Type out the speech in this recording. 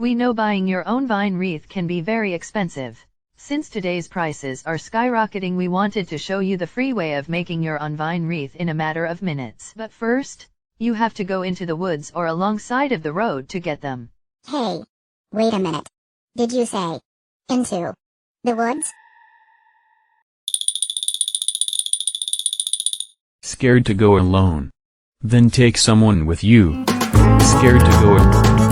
We know buying your own vine wreath can be very expensive. Since today's prices are skyrocketing, we wanted to show you the free way of making your own vine wreath in a matter of minutes. But first, you have to go into the woods or alongside of the road to get them. Hey, wait a minute. Did you say into the woods? Scared to go alone? Then take someone with you. Scared to go alone?